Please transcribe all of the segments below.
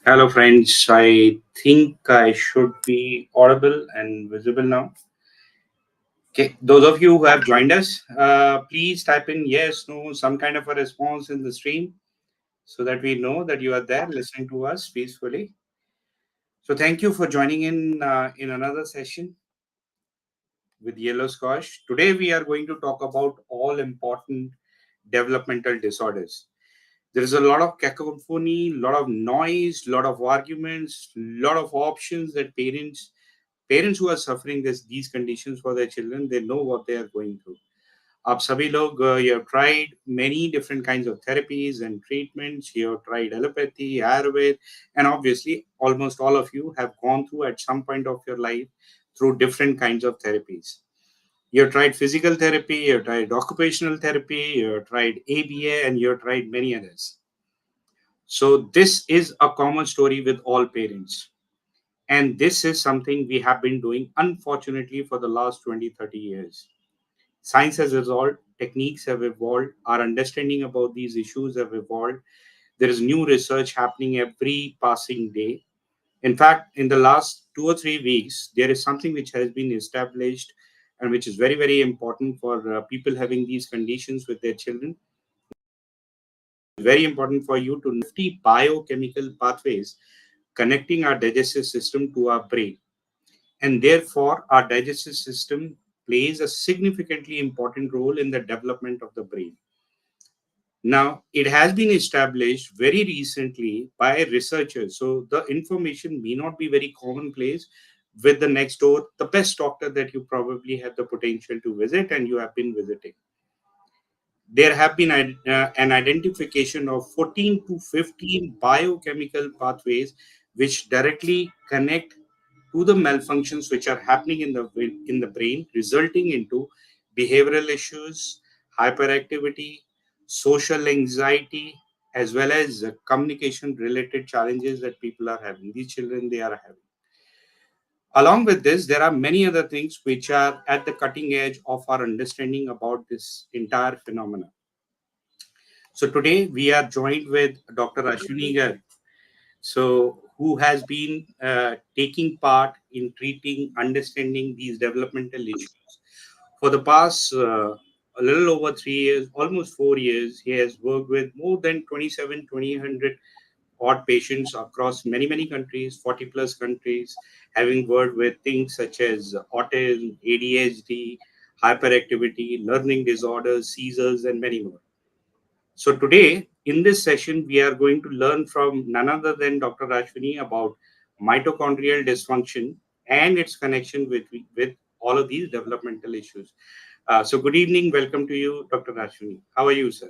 Hello, friends. I think I should be audible and visible now. Okay, those of you who have joined us, please type in yes, no, some kind of a response in the stream so that we know that you are there listening to us peacefully. So, thank you for joining in another session with Yellow Squash. Today, we are going to talk about all important developmental disorders. There is a lot of cacophony, lot of noise, lot of arguments, lot of options that parents who are suffering these conditions for their children, they know what they are going through. आप सभी लोग you have tried many different kinds of therapies and treatments. You have tried allopathy, Ayurveda, and obviously almost all of you have gone through at some point of your life through different kinds of therapies. You have tried physical therapy, you have tried occupational therapy, you have tried ABA, and you have tried many others. So this is a common story with all parents. And this is something we have been doing, unfortunately, for the last 20, 30 years. Science has evolved, techniques have evolved, our understanding about these issues have evolved. There is new research happening every passing day. In fact, in the last 2 or 3 weeks, there is something which has been established and which is very, very important for people having these conditions with their children. Very important for you to know 50 biochemical pathways connecting our digestive system to our brain. And therefore, our digestive system plays a significantly important role in the development of the brain. Now, it has been established very recently by researchers. So the information may not be very commonplace with the next door, the best doctor that you probably have the potential to visit and you have been visiting. There have been an identification of 14 to 15 biochemical pathways which directly connect to the malfunctions which are happening in the brain, resulting into behavioral issues, hyperactivity, social anxiety, as well as communication related challenges that people are having, these children they are having. Along with this, there are many other things which are at the cutting edge of our understanding about this entire phenomena. So today we are joined with Dr. Ashwini Gar, so who has been taking part in treating, understanding these developmental issues for the past a little over 3 years, almost 4 years. He has worked with more than 27, 200 odd patients across many countries, 40 plus countries, having worked with things such as autism, ADHD, hyperactivity, learning disorders, seizures, and many more. So today, in this session, we are going to learn from none other than Dr. Ashwini about mitochondrial dysfunction and its connection with all of these developmental issues. So good evening. Welcome to you, Dr. Ashwini. How are you, sir?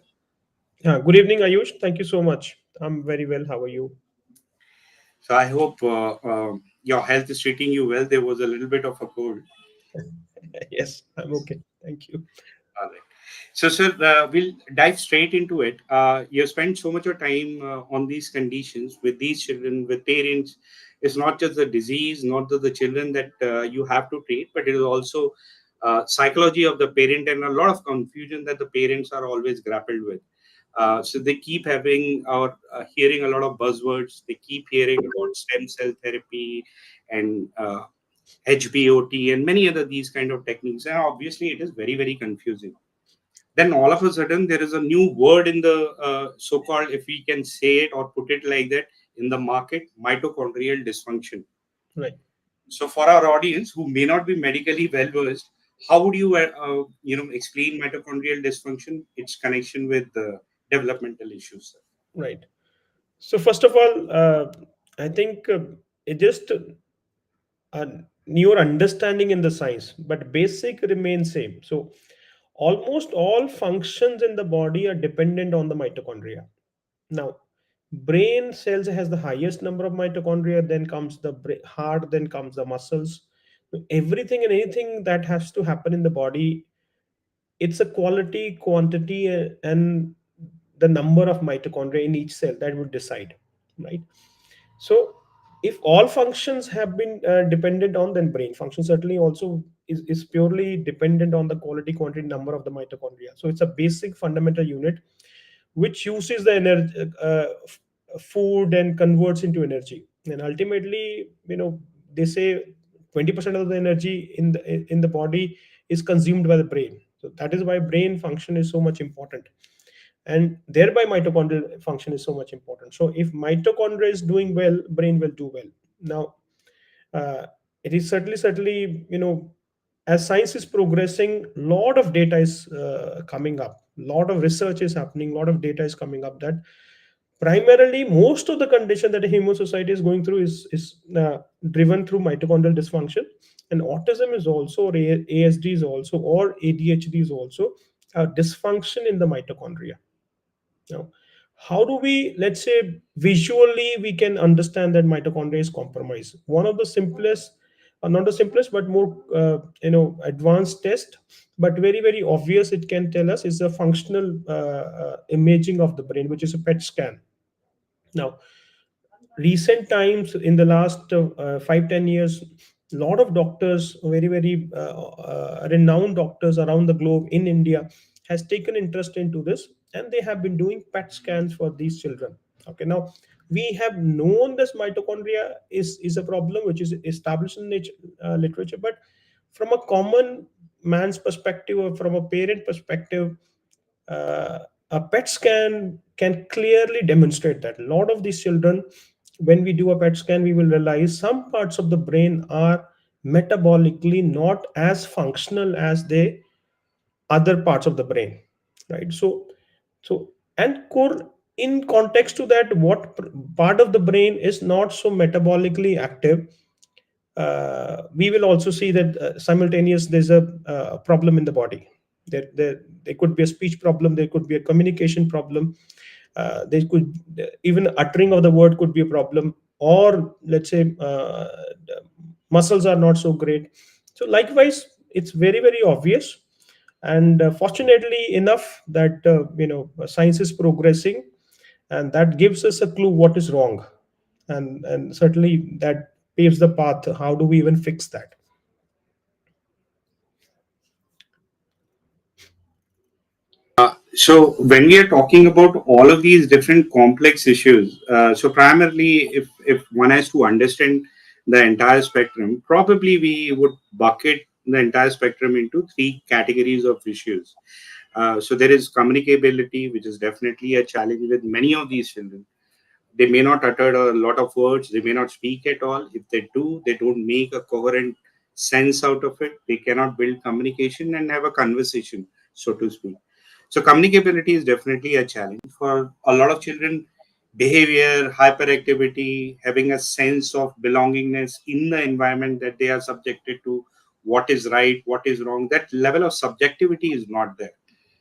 Yeah, good evening, Ayush. Thank you so much. I'm very well. How are you? So I hope your health is treating you well. There was a little bit of a cold. Yes, I'm okay. Thank you. All right. So, sir, we'll dive straight into it. You spend so much of time on these conditions with these children, with parents. It's not just the disease, not just the children that you have to treat, but it is also psychology of the parent and a lot of confusion that the parents are always grappled with. So they keep having or hearing a lot of buzzwords. They keep hearing about stem cell therapy and HBOT and many other these kind of techniques. And obviously, it is very, very confusing. Then all of a sudden, there is a new word in the so-called, if we can say it or put it like that, in the market, mitochondrial dysfunction. Right. So for our audience who may not be medically well versed, how would you explain mitochondrial dysfunction, its connection with the developmental issues, sir? Right. So first of all, I think it just a newer understanding in the science, but basic remains same. So almost all functions in the body are dependent on the mitochondria. Now, brain cells has the highest number of mitochondria. Then comes the heart. Then comes the muscles. Everything and anything that has to happen in the body, it's a quality, quantity, and the number of mitochondria in each cell that would decide, right? So if all functions have been dependent on, then brain function certainly also is purely dependent on the quality, quantity, number of the mitochondria. So it's a basic fundamental unit which uses the energy, food, and converts into energy. And ultimately, they say 20% of the energy in the body is consumed by the brain. So that is why brain function is so much important, and thereby mitochondrial function is so much important. So if mitochondria is doing well, brain will do well. Now, uh, it is certainly, as science is progressing, lot of data is coming up, lot of research is happening, lot of data is coming up, that primarily most of the condition that a human society is going through is driven through mitochondrial dysfunction. And autism is also, or ASD is also, or ADHD is also a dysfunction in the mitochondria. Now, how do we, let's say, visually we can understand that mitochondria is compromised? One of the simplest, not the simplest, but more advanced test, but very very obvious, it can tell us, is a functional imaging of the brain, which is a PET scan. Now, recent times, in the last 5-10 years, lot of doctors, very very renowned doctors around the globe, in India, has taken interest into this, and they have been doing PET scans for these children. Okay, now we have known this mitochondria is a problem which is established in literature, but from a common man's perspective, or from a parent perspective, uh, a PET scan can clearly demonstrate that a lot of these children, when we do a PET scan, we will realize some parts of the brain are metabolically not as functional as the other parts of the brain, right? So and core, in context to that, what part of the brain is not so metabolically active, we will also see that simultaneous there's a problem in the body. There could be a speech problem, there could be a communication problem, there could, even uttering of the word could be a problem, or let's say the muscles are not so great. So likewise, it's very very obvious, and fortunately enough that science is progressing, and that gives us a clue what is wrong, and certainly that paves the path. How do we even fix that? So when we are talking about all of these different complex issues, so primarily, if one has to understand the entire spectrum, probably we would bucket the entire spectrum into three categories of issues. So there is communicability, which is definitely a challenge with many of these children. They may not utter a lot of words, they may not speak at all. If they do, they don't make a coherent sense out of it. They cannot build communication and have a conversation, so to speak. So communicability is definitely a challenge for a lot of children. Behavior, hyperactivity, having a sense of belongingness in the environment that they are subjected to, what is right, what is wrong, that level of subjectivity is not there,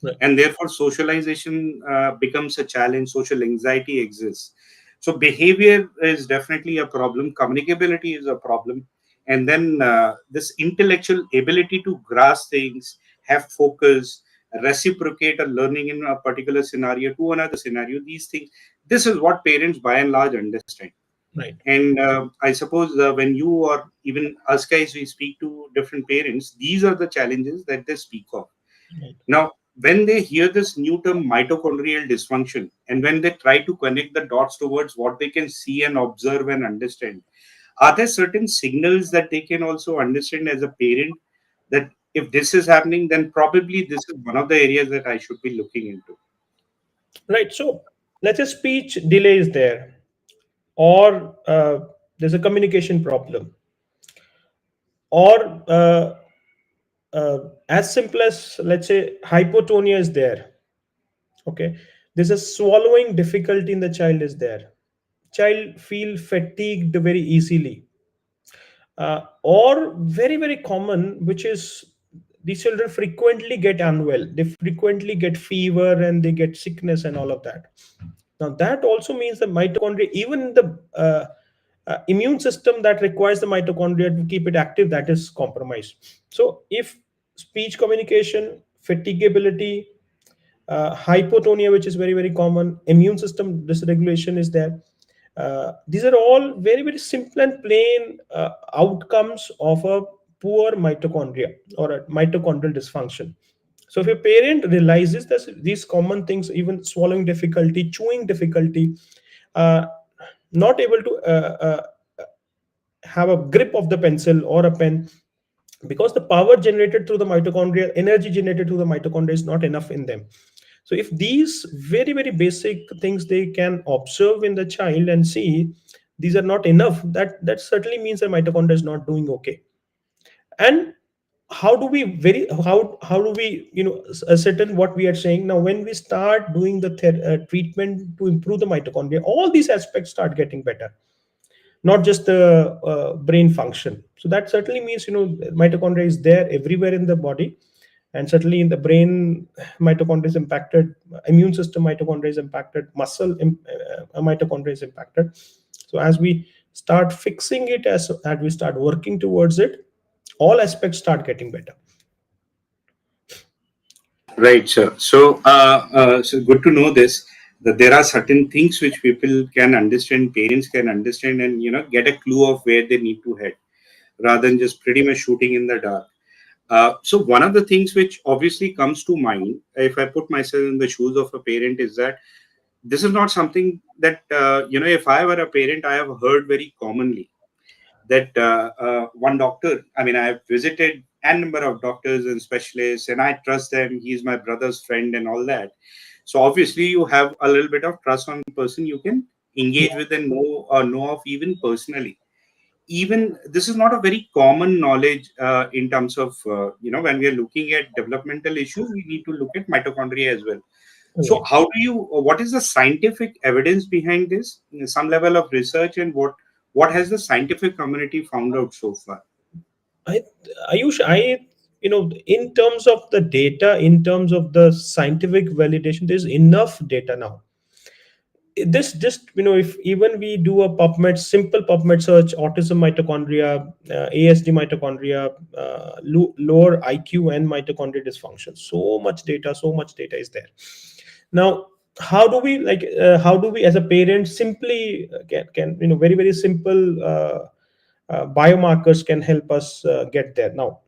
Right. and therefore socialization becomes a challenge. Social anxiety exists. So behavior is definitely a problem, communicability is a problem, and then this intellectual ability to grasp things, have focus, reciprocate a learning in a particular scenario to another scenario, these things, this is what parents by and large understand. Right. And I suppose when you or even us guys, we speak to different parents, these are the challenges that they speak of. Right. Now, when they hear this new term mitochondrial dysfunction, and when they try to connect the dots towards what they can see and observe and understand, are there certain signals that they can also understand as a parent, that if this is happening, then probably this is one of the areas that I should be looking into? Right. So let's say speech delay is there, or there's a communication problem, or as simple as, let's say, hypotonia is there. Okay, there's a swallowing difficulty in the child is there. Child feel fatigued very easily, or very very common, which is these children frequently get unwell, they frequently get fever, and they get sickness and all of that. Now that also means the mitochondria, even the immune system that requires the mitochondria to keep it active, that is compromised. So if speech communication, fatigability, hypotonia, which is very very common, immune system dysregulation is there, these are all very very simple and plain outcomes of a poor mitochondria or a mitochondrial dysfunction. So if a parent realizes that these common things, even swallowing difficulty, chewing difficulty, uh, not able to have a grip of the pencil or a pen, because the power generated through the mitochondria, energy generated through the mitochondria is not enough in them. So if these very very basic things they can observe in the child and see these are not enough, that certainly means the mitochondria is not doing okay. And how do we ascertain what we are saying? Now when we start doing the treatment to improve the mitochondria, all these aspects start getting better, not just the brain function. So that certainly means mitochondria is there everywhere in the body, and certainly in the brain mitochondria is impacted, immune system mitochondria is impacted, mitochondria is impacted. So as we start fixing it, as we start working towards it, all aspects start getting better. Right, sir. So good to know this, that there are certain things which people can understand, parents can understand, and get a clue of where they need to head, rather than just pretty much shooting in the dark. So one of the things which obviously comes to mind, if I put myself in the shoes of a parent, is that this is not something that if I were a parent, I have heard very commonly that one doctor. I mean, I have visited a number of doctors and specialists, and I trust them. He's my brother's friend and all that. So obviously, you have a little bit of trust on the person you can engage Yeah. with and know of even personally. Even this is not a very common knowledge in terms of when we are looking at developmental issues, we need to look at mitochondria as well. So Right. how do you, what is the scientific evidence behind this? Some level of research, and what has the scientific community found out so far? I Ayush, in terms of the data, in terms of the scientific validation, there's enough data now. This just if even we do a PubMed, simple PubMed search, autism mitochondria, ASD mitochondria, lower IQ and mitochondrial dysfunction, so much data is there. Now how do we how do we as a parent simply can very very simple biomarkers can help us get there. Now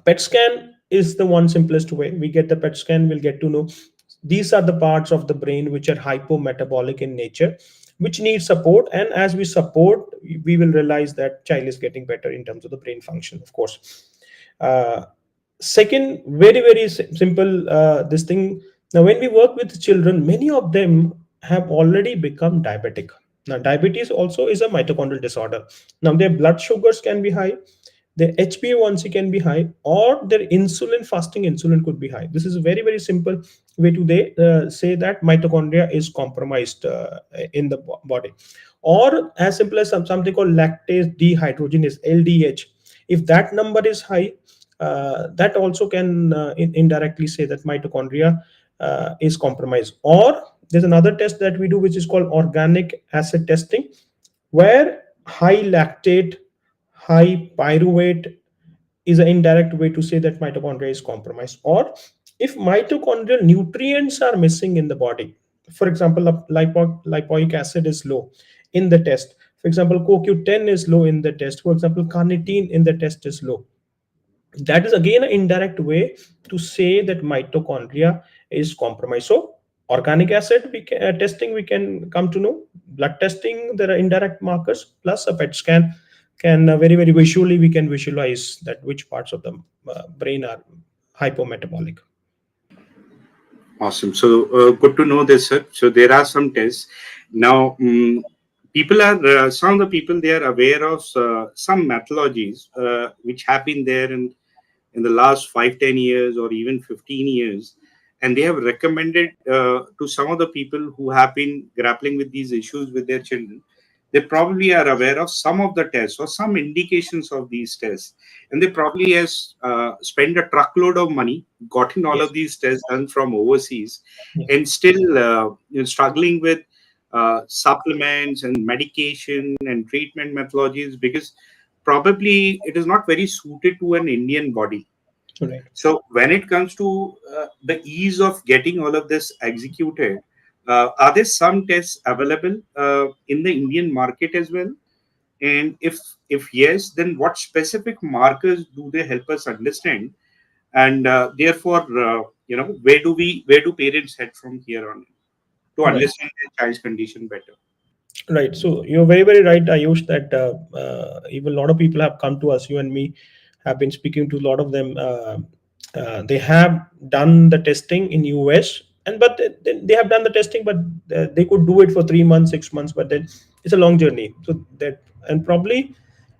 PET scan is the one simplest way. We get the PET scan, we'll get to know these are the parts of the brain which are hypometabolic in nature, which need support. And as we support, we will realize that child is getting better in terms of the brain function, of course. Uh, Second, very very simple this thing. Now when we work with children, many of them have already become diabetic. Now diabetes also is a mitochondrial disorder. Now their blood sugars can be high, their HbA1c can be high, or their insulin, fasting insulin could be high. This is a very very simple way to they say that mitochondria is compromised in the body. Or as simple as something called lactase dehydrogenase, LDH. If that number is high, that also can indirectly say that mitochondria is compromised. Or there's another test that we do which is called organic acid testing, where high lactate, high pyruvate is an indirect way to say that mitochondria is compromised. Or if mitochondrial nutrients are missing in the body, for example, lipoic acid is low in the test, for example CoQ10 is low in the test, for example carnitine in the test is low, that is again an indirect way to say that mitochondria is compromised. So organic acid testing we can come to know, blood testing there are indirect markers, plus a PET scan can very very visually we can visualize that which parts of the brain are hypometabolic. Awesome. So good to know this, sir. So there are some tests now. People are some of the people, they are aware of some methodologies which have been there in the last 5, 10 years or even 15 years, and they have recommended to some of the people who have been grappling with these issues with their children. They probably are aware of some of the tests or some indications of these tests, and they probably has spent a truckload of money, gotten all Yes. of these tests done from overseas, Yeah. and still struggling with supplements and medication and treatment methodologies, because probably it is not very suited to an Indian body. Right. So when it comes to the ease of getting all of this executed, are there some tests available in the Indian market as well? And if yes, then what specific markers do they help us understand? And therefore, where do parents head from here on to Right. understand their child's condition better? Right. So you're very, very right, Ayush, that even a lot of people have come to us. You and me have been speaking to a lot of them. They have done the testing in US, and but they have done the testing, but they could do it for 3 months, 6 months, but then it's a long journey. So that, and probably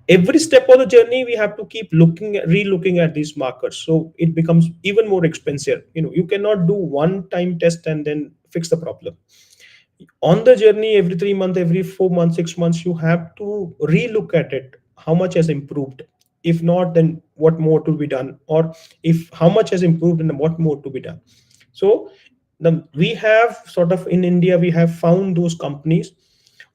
every step of the journey we have to keep re-looking at these markers. So it becomes even more expensive. You cannot do one time test and then fix the problem. On the journey, every 3 months, every 4 months, 6 months, you have to relook at it, how much has improved. If not, then what more to be done, or if how much has improved and what more to be done. So we have sort of, in India, we have found those companies,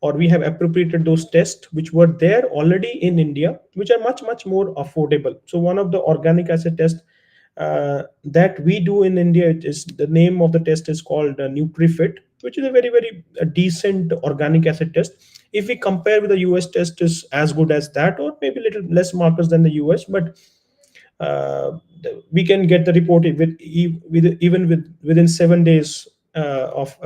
or we have appropriated those tests which were there already in India, which are much much more affordable. So one of the organic acid tests that we do in India, it is, the name of the test is called NutriFit, which is a very very decent organic acid test. If we compare with the US test, is as good as that, or maybe a little less markers than the US, but we can get the report even within 7 days of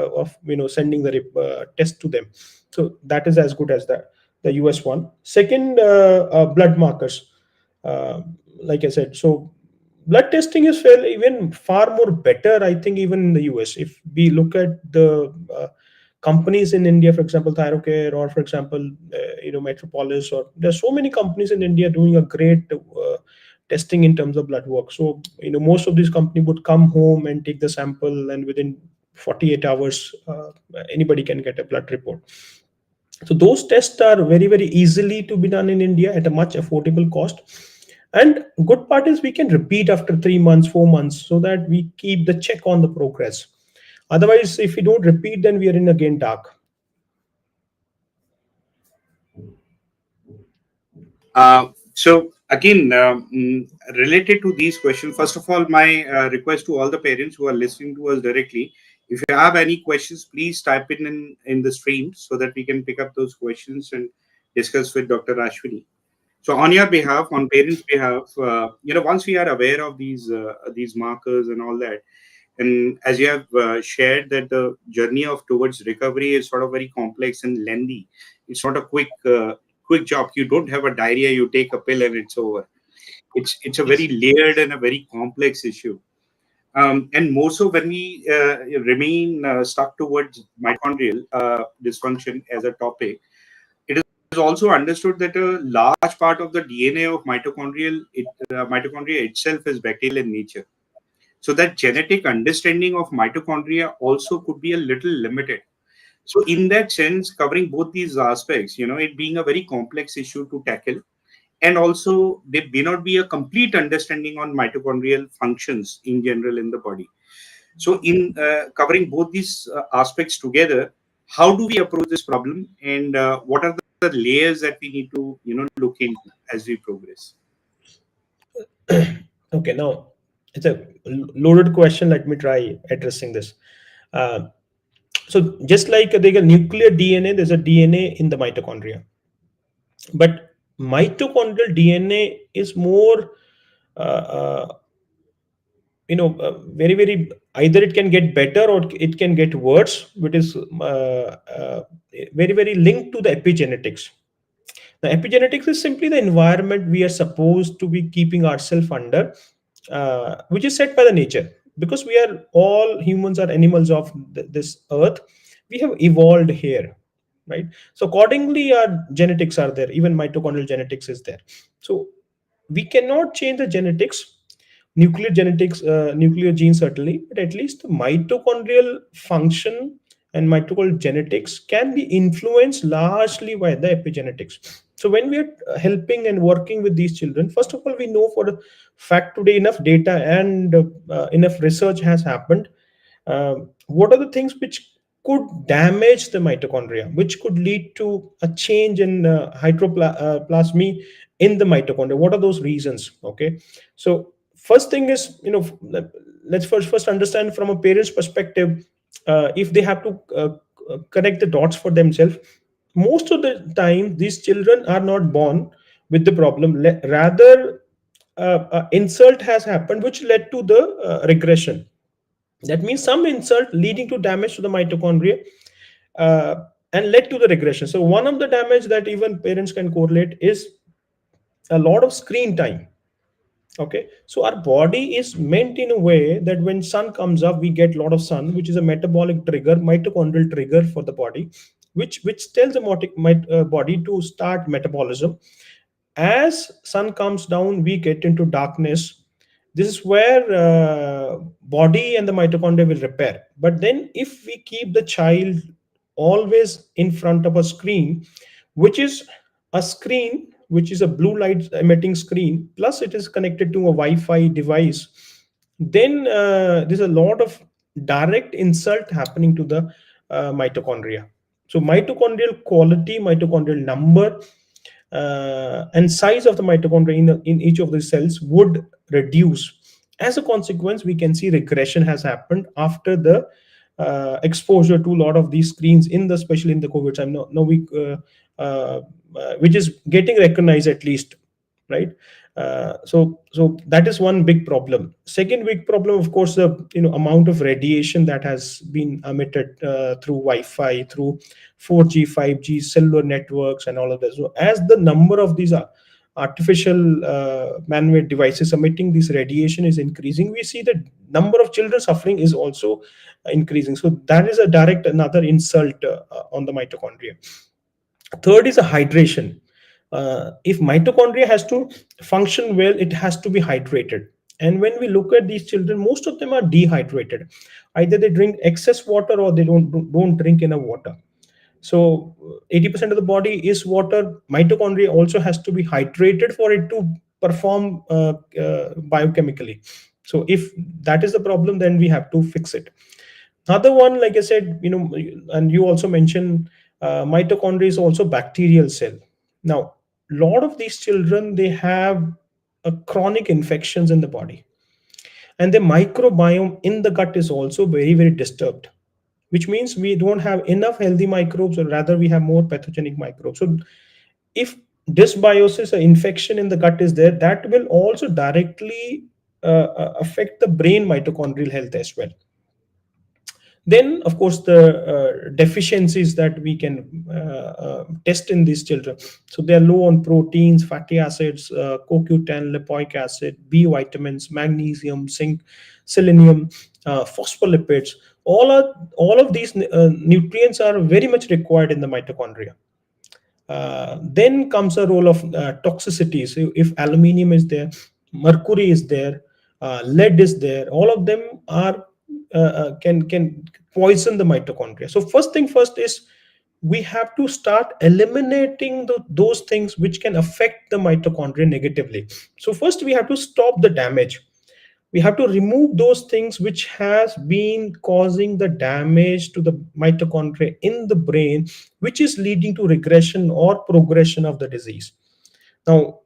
sending the test to them. So that is as good as the US one. Second, blood markers. Uh, like I said, so blood testing is fairly even far more better, I think, even in the US. If we look at the companies in India, for example, Thyrocare, or for example, Metropolis, or there's so many companies in India doing a great testing in terms of blood work. So most of these companies would come home and take the sample, and within 48 hours, anybody can get a blood report. So those tests are very very easily to be done in India at a much affordable cost. And good part is we can repeat after 3 months, 4 months, so that we keep the check on the progress. Otherwise, if we don't repeat, then we are in again dark. So again, related to these questions, first of all, my request to all the parents who are listening to us directly, if you have any questions, please type in the stream so that we can pick up those questions and discuss with Dr. Ashwini. So on your behalf, on parents' behalf, once we are aware of these markers and all that, and as you have shared that the journey of towards recovery is sort of very complex and lengthy. It's not a quick job. You don't have a diarrhea, you take a pill and it's over. It's a very Yes. layered and a very complex issue. And more so when we remain stuck towards mitochondrial dysfunction as a topic, it is also understood that a large part of the DNA of mitochondria itself is bacterial in nature. So that genetic understanding of mitochondria also could be a little limited. So in that sense, covering both these aspects, it being a very complex issue to tackle, and also there may not be a complete understanding on mitochondrial functions in general in the body. So in covering both these aspects together, how do we approach this problem, and what are the layers that we need to look into as we progress? Okay, now it's a loaded question. Let me try addressing this. Uh, so just like there's a nuclear DNA, there's a DNA in the mitochondria. But mitochondrial DNA is more, uh, uh, very very, either it can get better or it can get worse, which is very very linked to the epigenetics. The epigenetics is simply the environment we are supposed to be keeping ourselves under, which is set by the nature. Because we are all humans, are animals of this earth. We have evolved here, right? So accordingly, our genetics are there. Even mitochondrial genetics is there. So we cannot change the genetics, nuclear genetics, nuclear genes certainly, but at least the mitochondrial function and mitochondrial genetics can be influenced largely by the epigenetics. So when we are helping and working with these children, first of all, we know for a fact today enough data and enough research has happened. What are the things which could damage the mitochondria, which could lead to a change in hydroplasmy in the mitochondria? What are those reasons? Okay, so first thing is, let's first understand from a parent's perspective, if they have to connect the dots for themselves. most of the time these children are not born with the problem. Rather, insult has happened which led to the regression. That means some insult leading to damage to the mitochondria, uh, and led to the regression. So one of the damage that even parents can correlate is a lot of screen time. Okay, so our body is meant in a way that when sun comes up, we get a lot of sun, which is a metabolic trigger, mitochondrial trigger for the body, which tells the body to start metabolism. As sun comes down, we get into darkness. This is where body and the mitochondria will repair. But then if we keep the child always in front of a screen, which is a screen which is a blue light emitting screen, plus it is connected to a wi-fi device, then there's a lot of direct insult happening to the mitochondria. So mitochondrial quality, mitochondrial number, and size of the mitochondria in each of the cells would reduce. As a consequence, we can see regression has happened after the exposure to a lot of these screens in the, especially in the COVID time. No we uh, which is getting recognized at least, right? So that is one big problem. Second big problem, of course, the amount of radiation that has been emitted through Wi-Fi, through 4G, 5G, cellular networks, and all of that. So as the number of these artificial man-made devices emitting this radiation is increasing, we see the number of children suffering is also increasing. So that is a direct another insult on the mitochondria. Third is a hydration. If mitochondria has to function well, it has to be hydrated. And when we look at these children, most of them are dehydrated. Either they drink excess water or they don't drink enough water. So 80% of the body is water. Mitochondria also has to be hydrated for it to perform biochemically. So if that is the problem, then we have to fix it. Another one, like I said, and you also mentioned, mitochondria is also bacterial cell. Now, a lot of these children, they have chronic infections in the body, and the microbiome in the gut is also very, very disturbed, which means we don't have enough healthy microbes, or rather we have more pathogenic microbes. So if dysbiosis or infection in the gut is there, that will also directly affect the brain mitochondrial health as well. Then, of course, the deficiencies that we can test in these children. So they are low on proteins, fatty acids, CoQ10, lipoic acid, B vitamins, magnesium, zinc, selenium, phospholipids. All of these nutrients are very much required in the mitochondria. Then comes a role of toxicity. So if aluminium is there, mercury is there, lead is there, all of them are can poison the mitochondria. So first thing first is we have to start eliminating those things which can affect the mitochondria negatively. So first we have to stop the damage. We have to remove those things which has been causing the damage to the mitochondria in the brain, which is leading to regression or progression of the disease. Now,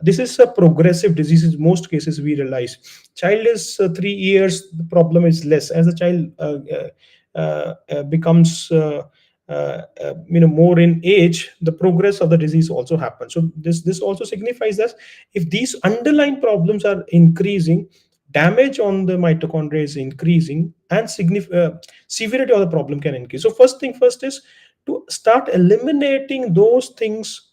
this is a progressive disease in most cases. We realize child is 3 years, the problem is less. As the child becomes more in age, the progress of the disease also happens. So this also signifies that if these underlying problems are increasing, damage on the mitochondria is increasing, and severity of the problem can increase. So first thing first is to start eliminating those things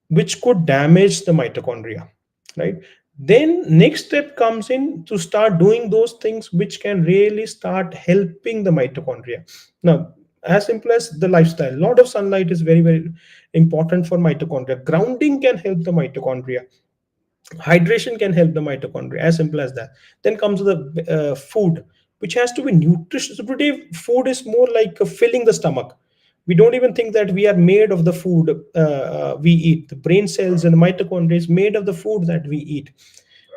which could damage the mitochondria, right? Then next step comes in to start doing those things which can really start helping the mitochondria. Now, as simple as the lifestyle, a lot of sunlight is very, very important for mitochondria. Grounding can help the mitochondria. Hydration can help the mitochondria, as simple as that. Then comes the food, which has to be nutritious. So today food is more like filling the stomach. We don't even think that we are made of the food we eat. The brain cells and the mitochondria is made of the food that we eat.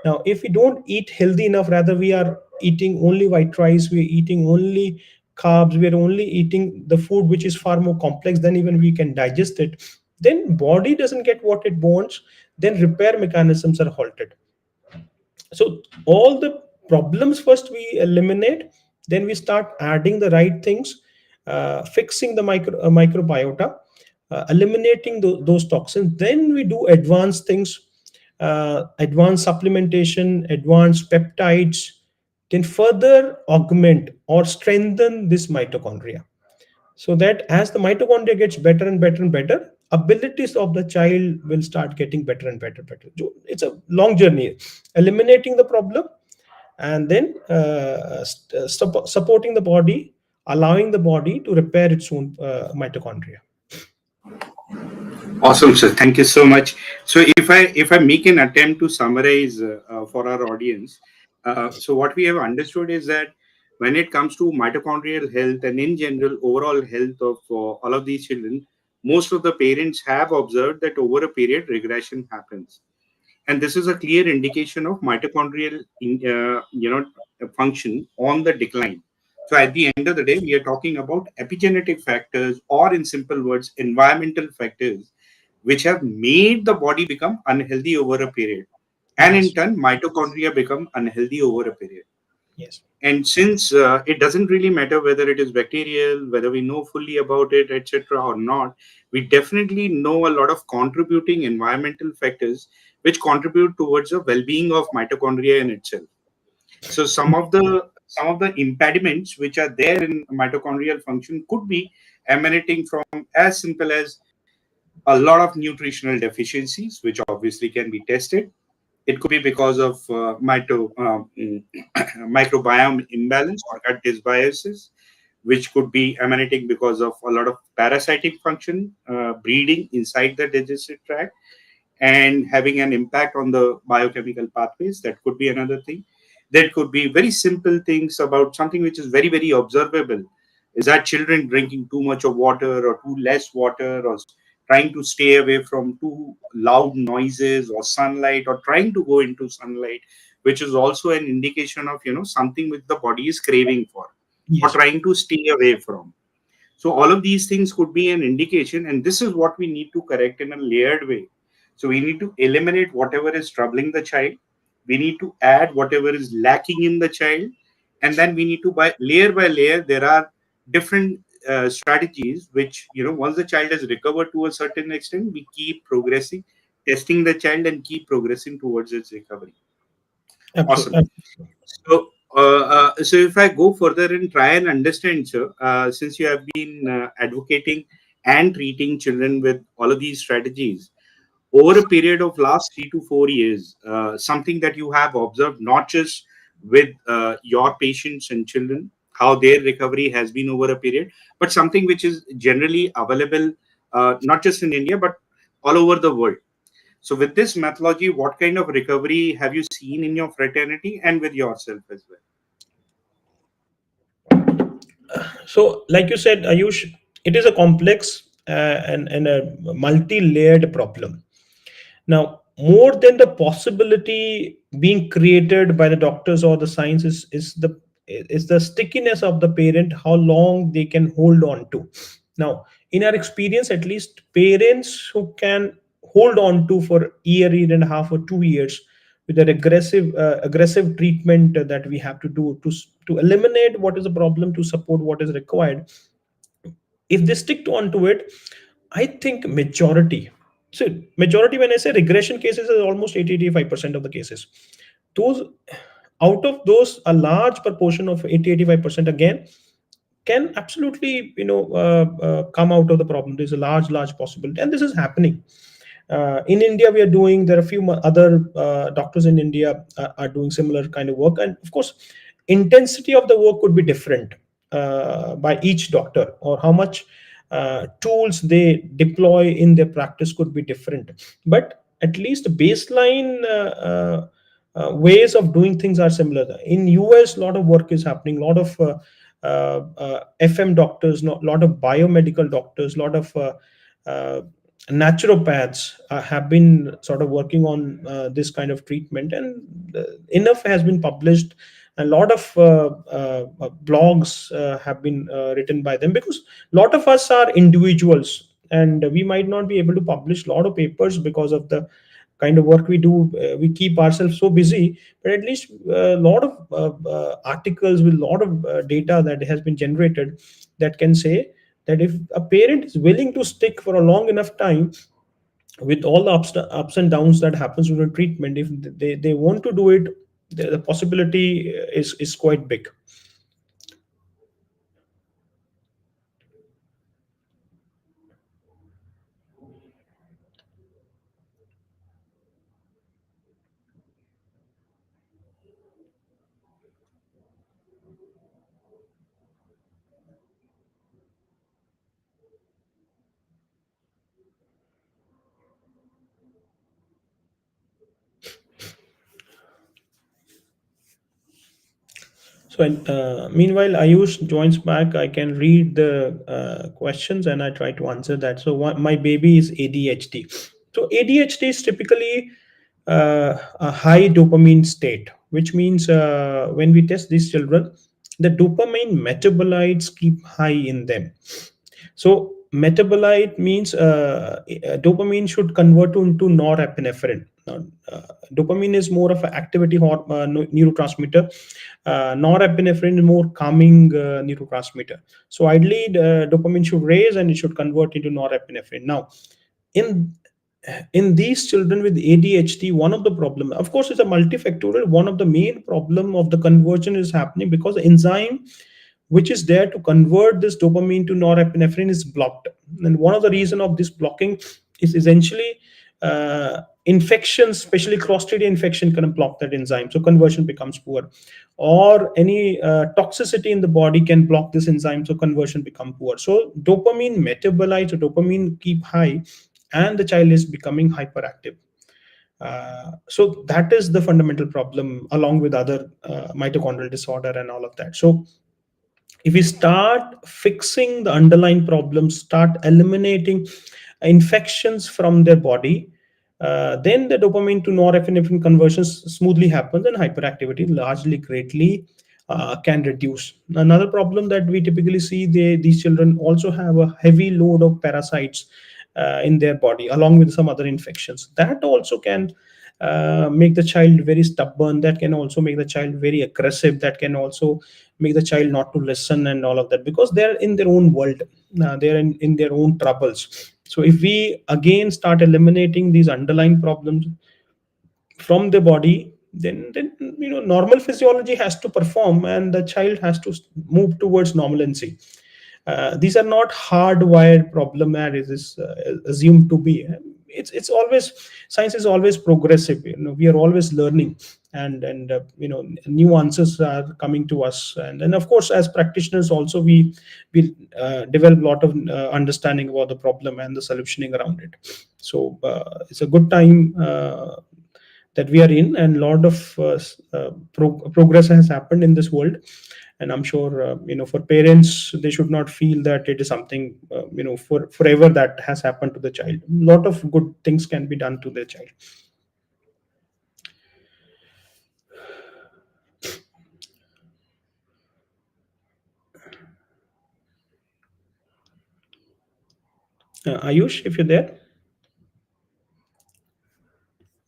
Now if we don't eat healthy enough, rather we are eating only white rice, we are eating only carbs, we are only eating the food which is far more complex than even we can digest it, then body doesn't get what it wants, then repair mechanisms are halted. So all the problems first we eliminate, then we start adding the right things, fixing the microbiota, eliminating those toxins. Then we do advanced things, advanced supplementation, advanced peptides, can further augment or strengthen this mitochondria, so that as the mitochondria gets better and better and better, abilities of the child will start getting better and better. So it's a long journey, eliminating the problem, and then supporting the body, allowing the body to repair its own mitochondria. Awesome, sir. Thank you so much. So, if I make an attempt to summarize for our audience, so what we have understood is that when it comes to mitochondrial health and in general overall health of all of these children, most of the parents have observed that over a period regression happens, and this is a clear indication of mitochondrial function on the decline. So at the end of the day, we are talking about epigenetic factors, or in simple words, environmental factors, which have made the body become unhealthy over a period, and in Yes. turn mitochondria become unhealthy over a period. Yes. And since it doesn't really matter whether it is bacterial, whether we know fully about it, etc., or not, we definitely know a lot of contributing environmental factors which contribute towards the well-being of mitochondria in itself. So some of the impediments which are there in mitochondrial function could be emanating from as simple as a lot of nutritional deficiencies, which obviously can be tested. It could be because of microbiome imbalance or gut dysbiosis, which could be emanating because of a lot of parasitic function breeding inside the digestive tract and having an impact on the biochemical pathways. That could be another thing. There could be very simple things about something which is very, very observable. Is that children drinking too much of water or too less water, or trying to stay away from too loud noises or sunlight, or trying to go into sunlight, which is also an indication of something which the body is craving for or Yes. trying to stay away from. So all of these things could be an indication, and this is what we need to correct in a layered way. So we need to eliminate whatever is troubling the child. We need to add whatever is lacking in the child, and then we need to by layer. There are different strategies which once the child has recovered to a certain extent, we keep progressing, testing the child, and keep progressing towards its recovery. Awesome. Absolutely. So if I go further and try and understand, sir, since you have been advocating and treating children with all of these strategies over a period of last 3 to 4 years, something that you have observed, not just with your patients and children, how their recovery has been over a period, but something which is generally available, not just in India, but all over the world. So, with this methodology, what kind of recovery have you seen in your fraternity and with yourself as well? So, like you said, Ayush, it is a complex and a multi-layered problem. Now, more than the possibility being created by the doctors or the science is the stickiness of the parent, how long they can hold on to. Now, in our experience, at least parents who can hold on to for year and a half or 2 years with an aggressive treatment that we have to do to eliminate what is the problem, to support what is required, if they stick onto it, I think majority. So majority, when I say regression cases, is almost 80-85% of the cases. Those, out of those, a large proportion of 80-85% again can absolutely come out of the problem. There's a large possibility, and this is happening. In India, we are doing. There are a few other doctors in India are doing similar kind of work, and of course, intensity of the work could be different by each doctor, or how much tools they deploy in their practice could be different. But at least baseline ways of doing things are similar. In US, a lot of work is happening. A lot of FM doctors, a lot of biomedical doctors, a lot of uh, naturopaths have been sort of working on this kind of treatment, and enough has been published. A lot of blogs have been written by them, because a lot of us are individuals, and we might not be able to publish a lot of papers because of the kind of work we do. We keep ourselves so busy, but at least a lot of articles with a lot of data that has been generated, that can say that if a parent is willing to stick for a long enough time with all the ups and downs that happens with the treatment, if they want to do it, the possibility is quite big. So, meanwhile, Ayush joins back. I can read the questions and I try to answer that. So, my baby is ADHD. So, ADHD is typically a high dopamine state, which means when we test these children, the dopamine metabolites keep high in them. So metabolite means dopamine should convert into norepinephrine. Dopamine is more of an activity neurotransmitter. Norepinephrine is more calming neurotransmitter. So ideally, the dopamine should raise and it should convert into norepinephrine. Now, in these children with ADHD, one of the problem, of course, is a multifactorial. One of the main problem of the conversion is happening because the enzyme which is there to convert this dopamine to norepinephrine is blocked. And one of the reason of this blocking is essentially infections, especially Clostridia infection, can block that enzyme. So conversion becomes poor. Or any toxicity in the body can block this enzyme, so conversion become poor. So dopamine metabolites or dopamine keep high, and the child is becoming hyperactive. So that is the fundamental problem, along with other mitochondrial disorder and all of that. So if we start fixing the underlying problems, start eliminating infections from their body, then the dopamine to norepinephrine conversions smoothly happens and hyperactivity largely greatly can reduce. Another problem that we typically see, these children also have a heavy load of parasites in their body along with some other infections. That also can make the child very stubborn. That can also make the child very aggressive. That can also make the child not to listen and all of that, because they're in their own world. They're in their own troubles. So if we again start eliminating these underlying problems from the body, then normal physiology has to perform and the child has to move towards normalcy. These are not hardwired problem as it is assumed to be. It's always, science is always progressive. We are always learning, and new answers are coming to us. And then, of course, as practitioners, also we develop a lot of understanding about the problem and the solutioning around it. So it's a good time that we are in, and a lot of progress has happened in this world. And I'm sure for parents, they should not feel that it is something for forever that has happened to the child. A lot of good things can be done to their child. Ayush, if you're there.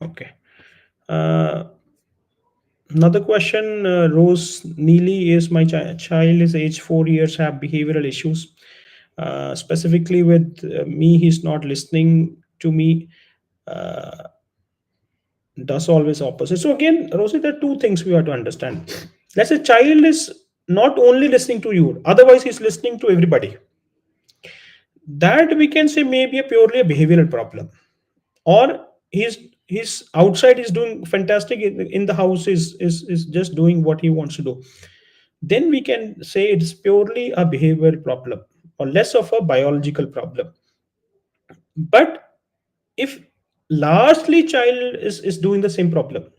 Okay. uh, Another question, Rose Neely, is my child is age 4 years, have behavioral issues. Specifically with me, he's not listening to me. Uh, does always opposite. So again, Rosie, there are two things we have to understand. Let's say child is not only listening to you, otherwise he's listening to everybody. That we can say maybe a purely a behavioral problem. Or he's outside is doing fantastic, in the house is just doing what he wants to do. Then we can say it's purely a behavioral problem or less of a biological problem. But if largely child is doing the same problem,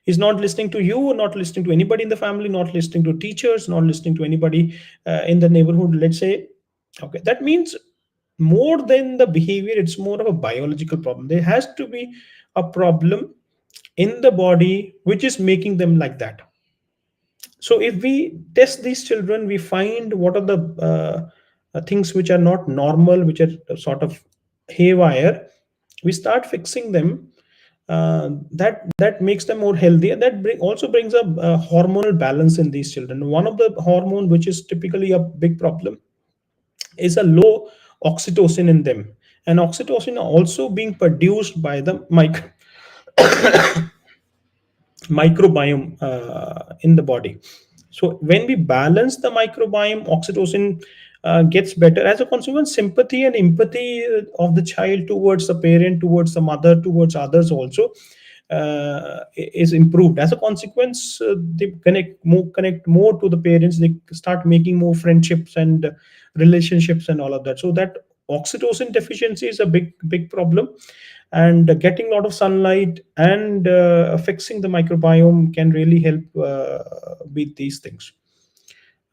he's not listening to you, not listening to anybody in the family, not listening to teachers, not listening to anybody in the neighborhood, let's say, okay, that means more than the behavior, it's more of a biological problem. There has to be a problem in the body which is making them like that. So if we test these children, we find what are the things which are not normal, which are sort of haywire. We start fixing them. That makes them more healthy, and that also brings a hormonal balance in these children. One of the hormone which is typically a big problem is a low oxytocin in them, and oxytocin also being produced by the microbiome in the body. So when we balance the microbiome, oxytocin gets better. As a consequence, sympathy and empathy of the child towards the parent, towards the mother, towards others also is improved. As a consequence, they connect more to the parents. They start making more friendships and relationships and all of that. So that oxytocin deficiency is a big problem, and getting a lot of sunlight and fixing the microbiome can really help with these things.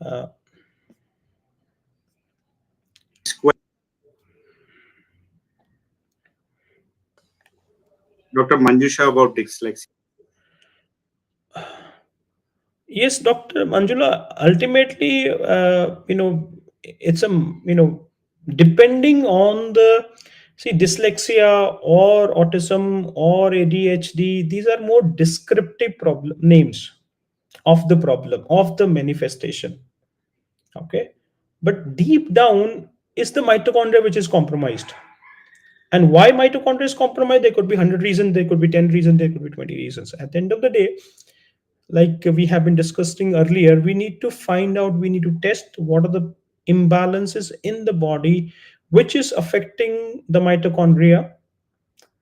Uh, Dr. Manjusha about dyslexia. yes, Dr. Manjula, ultimately, it's a, depending on the, see, dyslexia or autism or ADHD, these are more descriptive problem names of the problem, of the manifestation. Okay. But deep down is the mitochondria which is compromised. And why mitochondria is compromised? There could be 100 reasons, there could be 10 reasons, there could be 20 reasons. At the end of the day, like we have been discussing earlier, we need to find out, we need to test what are the imbalances in the body which is affecting the mitochondria.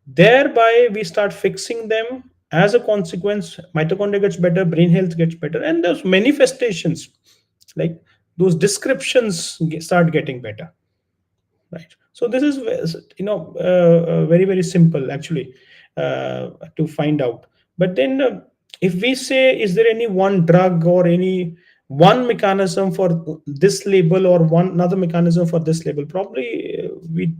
Thereby, we start fixing them. As a consequence, mitochondria gets better, brain health gets better, and those manifestations, like those descriptions, start getting better, right? So this is very simple actually to find out. But then if we say, is there any one drug or any one mechanism for this label or one another mechanism for this label, probably we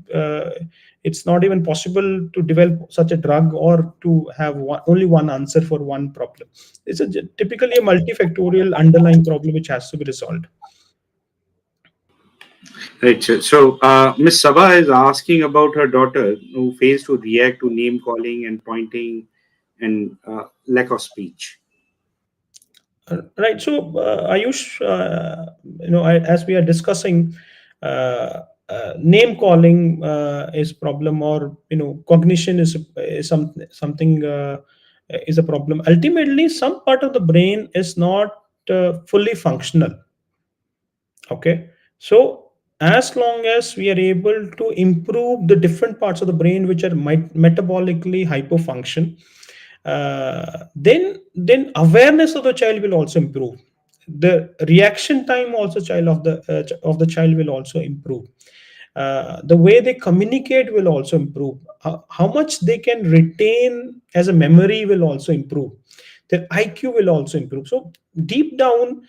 it's not even possible to develop such a drug or to have only one answer for one problem. It's typically a multifactorial underlying problem which has to be resolved. Right. So, Miss Sabha is asking about her daughter who fails to react to name calling and pointing and lack of speech. Right. So, Ayush, as we are discussing, name calling is problem, or cognition is something is a problem. Ultimately, some part of the brain is not fully functional. Okay. So as long as we are able to improve the different parts of the brain which are metabolically hypofunction, then awareness of the child will also improve. The reaction time also child of the child will also improve. The way they communicate will also improve. How much they can retain as a memory will also improve. Their IQ will also improve. So deep down,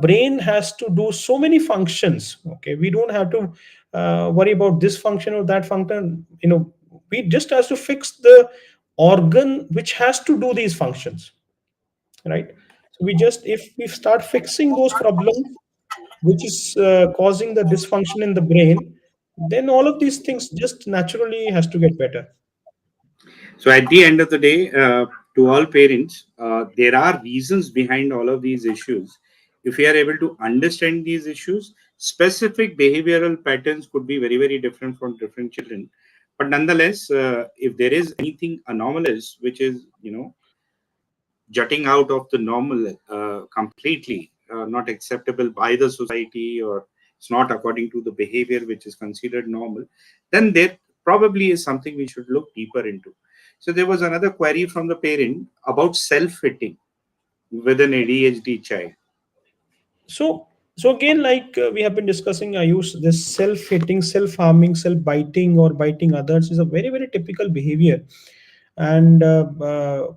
brain has to do so many functions. Okay, we don't have to worry about this function or that function. We just has to fix the organ which has to do these functions, right? So if we start fixing those problems which is causing the dysfunction in the brain, then all of these things just naturally has to get better. So, at the end of the day, to all parents, there are reasons behind all of these issues. If we are able to understand these issues, specific behavioral patterns could be very different from different children. But nonetheless, if there is anything anomalous, which is, jutting out of the normal completely, not acceptable by the society, or it's not according to the behavior which is considered normal, then there probably is something we should look deeper into. So there was another query from the parent about self-fitting with an ADHD child. So again, like we have been discussing, I use this self-hitting, self-harming, self-biting, or biting others is a very typical behavior. And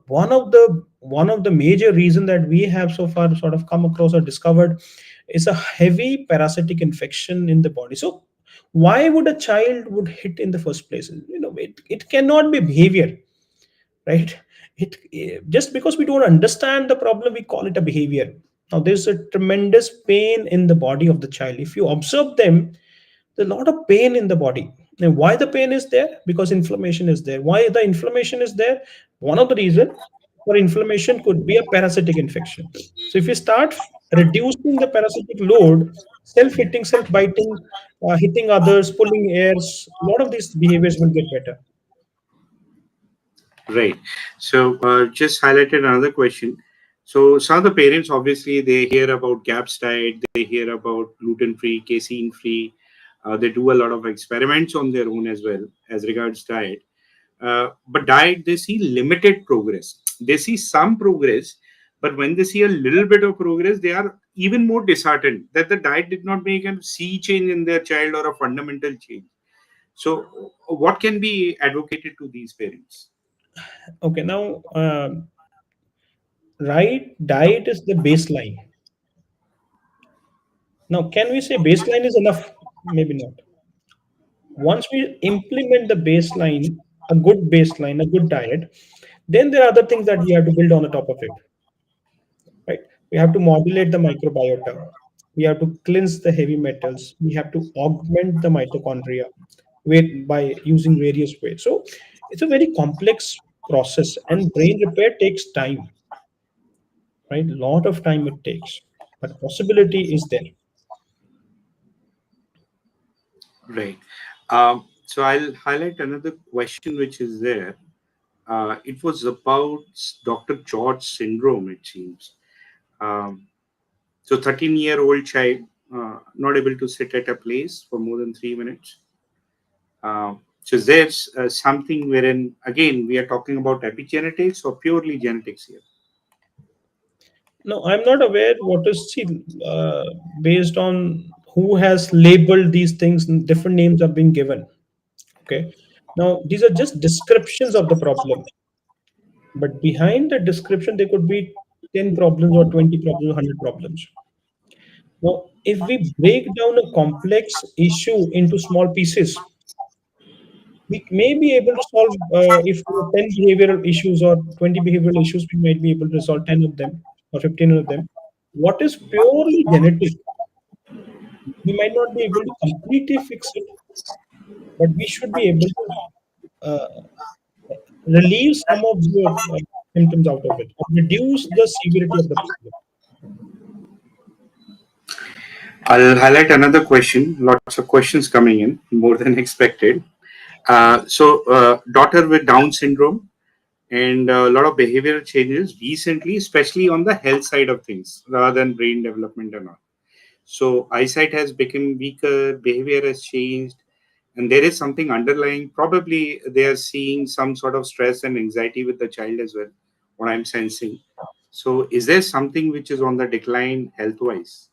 one of the major reason that we have so far sort of come across or discovered is a heavy parasitic infection in the body. So why would a child would hit in the first place? It cannot be behavior, right? Just because we don't understand the problem, we call it a behavior. Now there's a tremendous pain in the body of the child. If you observe them, there's a lot of pain in the body. And why the pain is there? Because inflammation is there. Why the inflammation is there? One of the reason for inflammation could be a parasitic infection. So if you start reducing the parasitic load, Self-hitting, self-biting, hitting others, pulling airs, a lot of these behaviors will get better. Right. So, just highlighted another question. So, some of the parents obviously they hear about GAPS diet, they hear about gluten free, casein free. They do a lot of experiments on their own as well as regards diet. But diet, they see limited progress. They see some progress, but when they see a little bit of progress, they are even more disheartened that the diet did not make a sea change in their child or a fundamental change. So, what can be advocated to these parents? Okay, now, right diet is the baseline. Now, can we say baseline is enough? Maybe not. Once we implement the baseline, a good diet, then there are other things that we have to build on the top of it, right? We have to modulate the microbiota. We have to cleanse the heavy metals. We have to augment the mitochondria by using various ways. So it's a very complex process, and brain repair takes time, right? A lot of time it takes, but possibility is there. Right. So I'll highlight another question which is there. It was about Dr. George syndrome, it seems. Um, so 13-year-old child not able to sit at a place for more than 3 minutes. So there's something wherein, again, we are talking about epigenetics or purely genetics here. No, I'm not aware what is, see, based on who has labeled these things, different names are being given. Okay. Now, these are just descriptions of the problem, but behind the description, there could be 10 problems or 20 problems or 100 problems. Now, if we break down a complex issue into small pieces, we may be able to solve, if there are 10 behavioral issues or 20 behavioral issues, we might be able to resolve 10 of them or 15 of them. What is purely genetic, we might not be able to completely fix it, but we should be able to uh, relieve some of the symptoms out of it, or reduce the severity of the problem. I'll highlight another question. Lots of questions coming in, more than expected. Daughter with Down syndrome and a lot of behavioral changes recently, especially on the health side of things, rather than brain development and all. So eyesight has become weaker, behavior has changed, and there is something underlying. Probably they are seeing some sort of stress and anxiety with the child as well, what I'm sensing. So is there something which is on the decline health wise?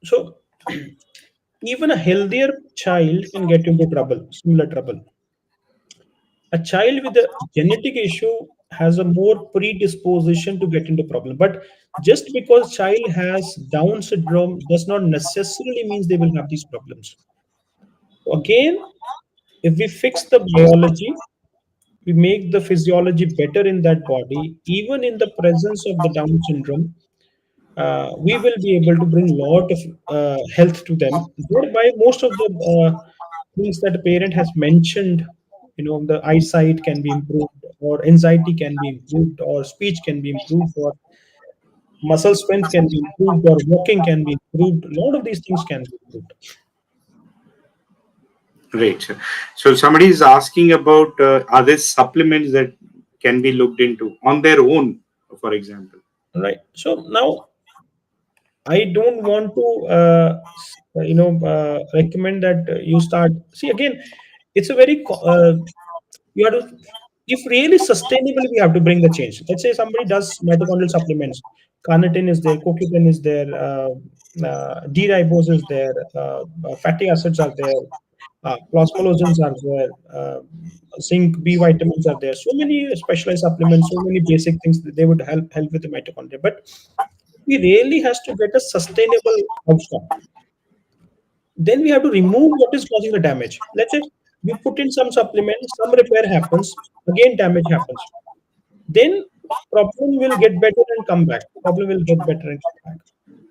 So, even a healthier child can get into trouble, similar trouble. A child with a genetic issue has a more predisposition to get into problem. But just because child has Down syndrome does not necessarily means they will have these problems. So again, if we fix the biology, we make the physiology better in that body, even in the presence of the Down syndrome, we will be able to bring lot of health to them. Thereby, most of the things that a parent has mentioned, the eyesight can be improved, or anxiety can be improved, or speech can be improved, or muscle strength can be improved, or walking can be improved. A lot of these things can be improved. Great. So somebody is asking about are there supplements that can be looked into on their own, for example? Right. So now I don't want to, recommend that you start. See, again, it's a very you have to, if really sustainably, we have to bring the change. Let's say somebody does mitochondrial supplements. Carnitine is there, CoQ10 is there, D-ribose is there, fatty acids are there, plasmalogens are there, zinc, B vitamins are there. So many specialized supplements, so many basic things that they would help with the mitochondria. But we really has to get a sustainable outcome. Then we have to remove what is causing the damage. Let's say we put in some supplement, some repair happens, again damage happens. Then problem will get better and come back. Problem will get better and come back.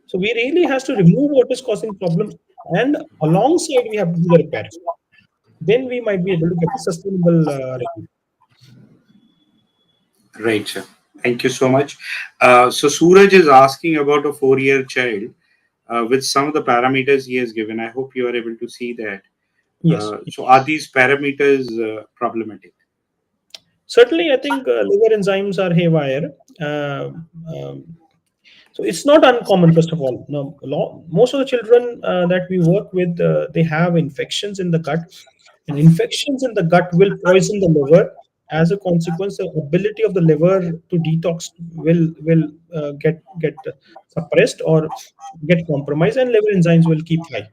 So we really has to remove what is causing problem, and alongside we have to do the repair. Then we might be able to get a sustainable relief. Right, sir. Thank you so much. So Suraj is asking about a 4-year child. with some of the parameters he has given. I hope you are able to see that. Yes. So, are these parameters problematic? Certainly, I think liver enzymes are haywire. Um, so it's not uncommon. First of all, no, most of the children that we work with, they have infections in the gut, and infections in the gut will poison the liver. As a consequence, the ability of the liver to detox will get suppressed or get compromised, and liver enzymes will keep high.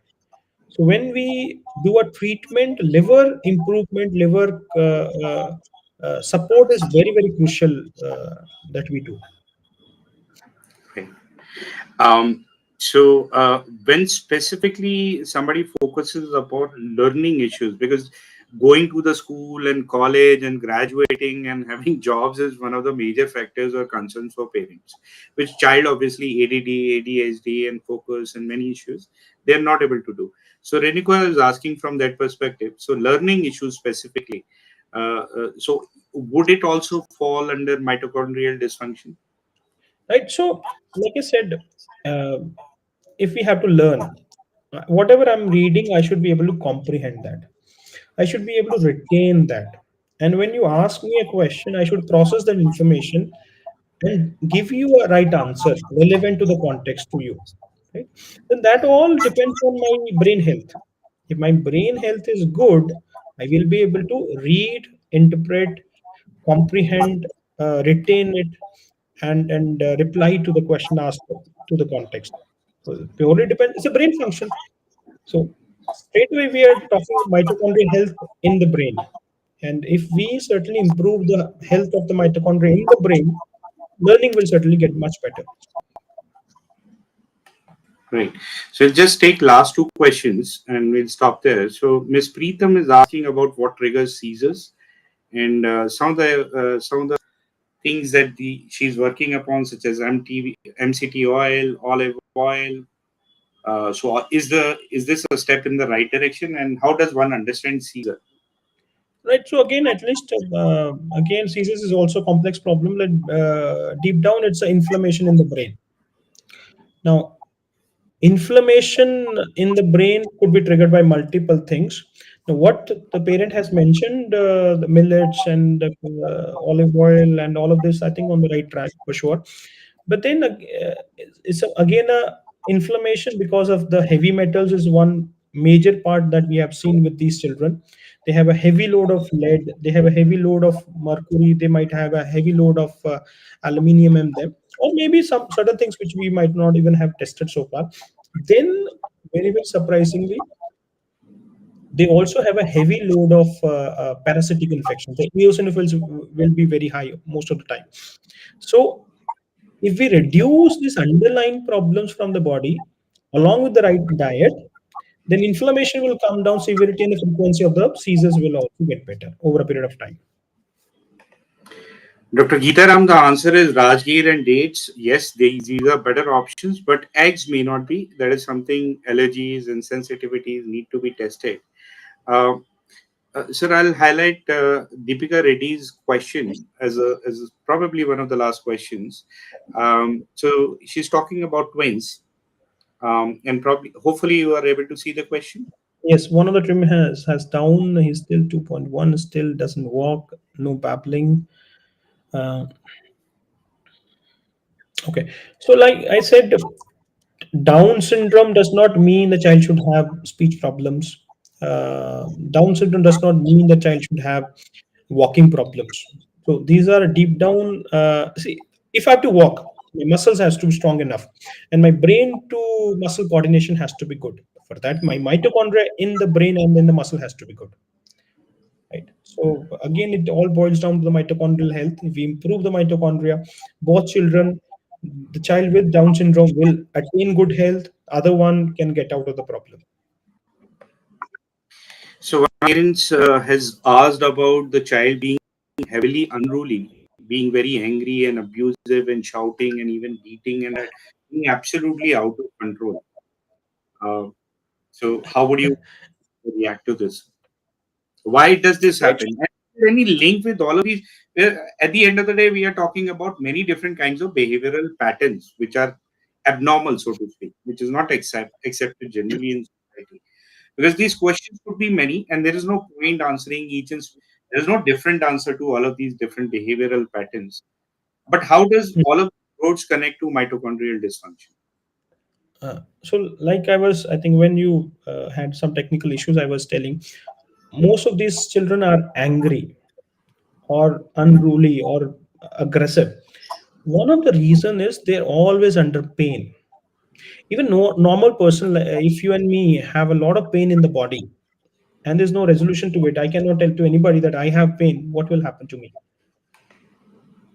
So when we do a treatment, liver improvement, liver support is very, very crucial that we do. Okay. Um, so, when specifically somebody focuses upon learning issues, because going to the school and college and graduating and having jobs is one of the major factors or concerns for parents, which child obviously ADD, ADHD, and focus and many issues they are not able to do. So, Renika is asking from that perspective. So, learning issues specifically. So, would it also fall under mitochondrial dysfunction? Right. So, like I said, uh, if we have to learn, whatever I'm reading, I should be able to comprehend that. I should be able to retain that. And when you ask me a question, I should process that information and give you a right answer relevant to the context to you. Right? Then that all depends on my brain health. If my brain health is good, I will be able to read, interpret, comprehend, retain it, and reply to the question asked to the context. So it purely depends. It's a brain function. So straight away we are talking mitochondrial health in the brain. And if we certainly improve the health of the mitochondria in the brain, learning will certainly get much better. Right. So we'll just take last two questions and we'll stop there. So Miss Preetham is asking about what triggers seizures and some of the things that she's working upon, such as MCT oil, olive oil. So is this a step in the right direction? And how does one understand seizure? Right. So again, at least again, seizures is also a complex problem. Like deep down, it's an inflammation in the brain. Now, inflammation in the brain could be triggered by multiple things. Now, what the parent has mentioned, the millets and olive oil and all of this, I think on the right track for sure. But then again a inflammation because of the heavy metals is one major part that we have seen with these children. They have a heavy load of lead, they have a heavy load of mercury, they might have a heavy load of aluminium in them, or maybe some certain things which we might not even have tested so far. Then very, very surprisingly, they also have a heavy load of parasitic infections. The eosinophils will be very high most of the time. So if we reduce these underlying problems from the body along with the right diet, then inflammation will come down, severity and the frequency of the seizures will also get better over a period of time. Dr. Geetaram, the answer is Rajgir and dates. Yes, these are better options, but eggs may not be. That is something allergies and sensitivities need to be tested. Uh, Sir, I'll highlight Deepika Reddy's question as probably one of the last questions. So she's talking about twins, and probably hopefully you are able to see the question. Yes, one of the trim has down. He's still 2.1. Still doesn't walk. No babbling. Uh, okay. So, like I said, Down syndrome does not mean the child should have speech problems. Down syndrome does not mean the child should have walking problems. So these are deep down. See, if I have to walk, my muscles has to be strong enough, and my brain to muscle coordination has to be good. For that, my mitochondria in the brain and in the muscle has to be good. Right. So again, it all boils down to the mitochondrial health. If we improve the mitochondria, both children, the child with Down syndrome will attain good health. Other one can get out of the problem. So one parents has asked about the child being heavily unruly, being very angry and abusive and shouting and even beating and that being absolutely out of control. Uh, so how would you react to this? Why does this Right. happen? And is there any link with all of these? At the end of the day, we are talking about many different kinds of behavioral patterns, which are abnormal, so to speak, which is not accepted generally in society. Because these questions could be many, and there is no point answering each, and there is no different answer to all of these different behavioral patterns. But how does all of roads connect to mitochondrial dysfunction? Like I think when you had some technical issues, I was telling most of these children are angry or unruly or aggressive. One of the reason is they're always under pain. Even no normal person, if you and me have a lot of pain in the body and there's no resolution to it, I cannot tell to anybody that I have pain. What will happen to me?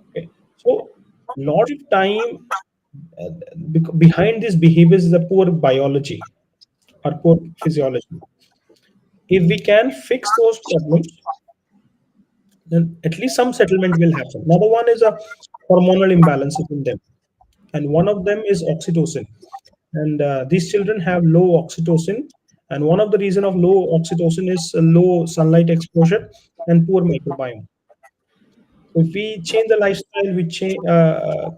Okay, so lot of time uh, behind these behaviors is a poor biology or poor physiology. If we can fix those problems, then at least some settlement will happen. Another one is a hormonal imbalances in them, and one of them is oxytocin. And these children have low oxytocin, and one of the reason of low oxytocin is low sunlight exposure and poor microbiome. So if we change the lifestyle, we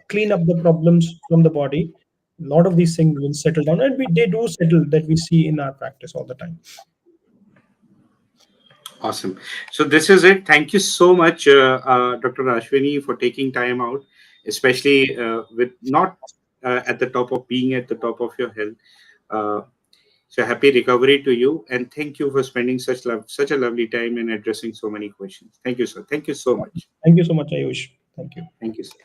clean up the problems from the body. A lot of these things will settle down, and they do settle that we see in our practice all the time. Awesome. So this is it. Thank you so much, Dr. Ashwini, for taking time out, especially with not at the top of being at the top of your health. Uh, so happy recovery to you, and thank you for spending such a lovely time and addressing so many questions. Thank you, sir. Thank you so much. Thank you so much, Ayush. Thank you. Thank you, sir.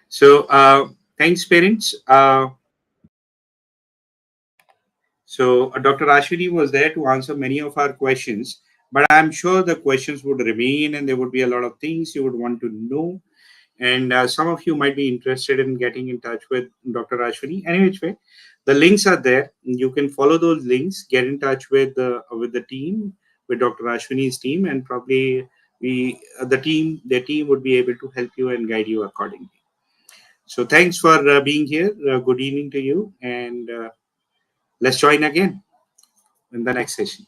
So thanks, parents. So Dr. Ashwini was there to answer many of our questions, but I'm sure the questions would remain, and there would be a lot of things you would want to know. And some of you might be interested in getting in touch with Dr. Ashwini. Any which way, the links are there. You can follow those links, get in touch with the team, with Dr. Ashwini's team, and probably their team would be able to help you and guide you accordingly. So thanks for being here. Good evening to you, and let's join again in the next session.